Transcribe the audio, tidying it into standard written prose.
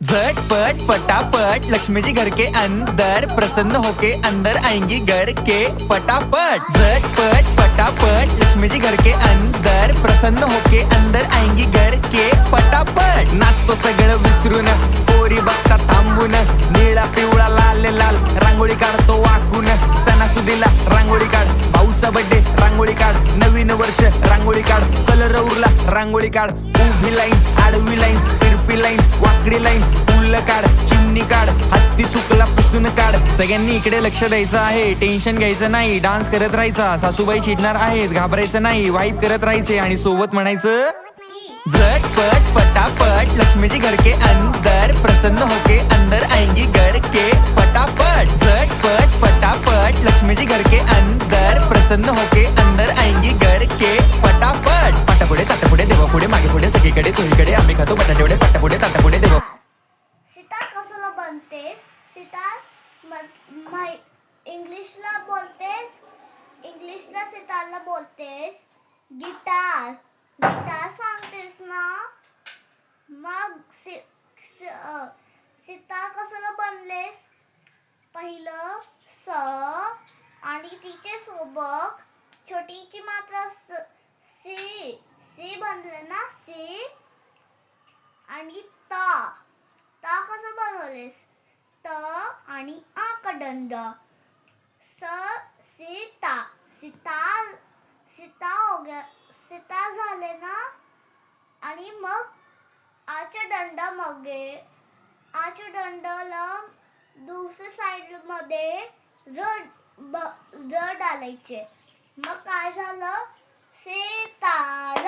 झटपट पटापट लक्ष्मी जी घर के अंदर प्रसन्न होके अंदर आएंगी घर के पटापट। झटपट पटापट लक्ष्मी जी घर के अंदर प्रसन्न होके अंदर आएंगी घर के पटापट। नाचतो सगळं विसरून पोरी बघता थांबून निळा पिवळा लाल लाल रांगोळी काढतो वाकून। सणासुदीला रांगोळी काढ, भाऊचा बर्थडे रांगोळी काढ, नवीन वर्ष रांगोळी काढ, कलर उरला रांगोळी काढ। उभी लाईन आडवी लाईन तिरपी लाईन वाकडी लाईन फुल काढ, चिमणी काढ, हत्ती चुकला पुसून काढ। सगळ्यांनी इकडे लक्ष द्यायचं आहे, टेन्शन घ्यायचं नाही, डान्स करत राहायचा। सासूबाई चिडणार आहेत, घाबरायचं नाही, वाईब करत राहायचे आणि सोबत म्हणायचं झटपट पटापट लक्ष्मी जी घर के अंदर प्रसन्न होके अंदर आएंगी घर के पटापट। झटपट पटापट लक्ष्मी जी घर के अंदर प्रसन्न होके अंदर आएंगी घर के पटापट। पाटापुढे ताटापुढे देवापुढे मागे पुढे सगळीकडे चोहीकडे आम्ही खातो बटाटेवडे। पाटापुढे ताटापुढे देवा। सितार कशाला बनतेस? सितार इंग्लिशला बोलतेस, इंग्लिशला सितारला बोलतेस गिटार। गिटार सांगतेस ना, मग सितार कशाला बनलेस? पहिलं स आणि तिचे सोबत छोटीची मात्रा सी, सी बनले ना सी। आणि ता, ता कसं बनवलेस? त आणि आ का दंड, स सीता, सितार, सीता हो गया, सितार झाले ना। आणि मग आच्या दंडा मगे, आच्या दंडाला दुसऱ्या साइड मध्ये ज डालायचे, मग काय झालं? सितार।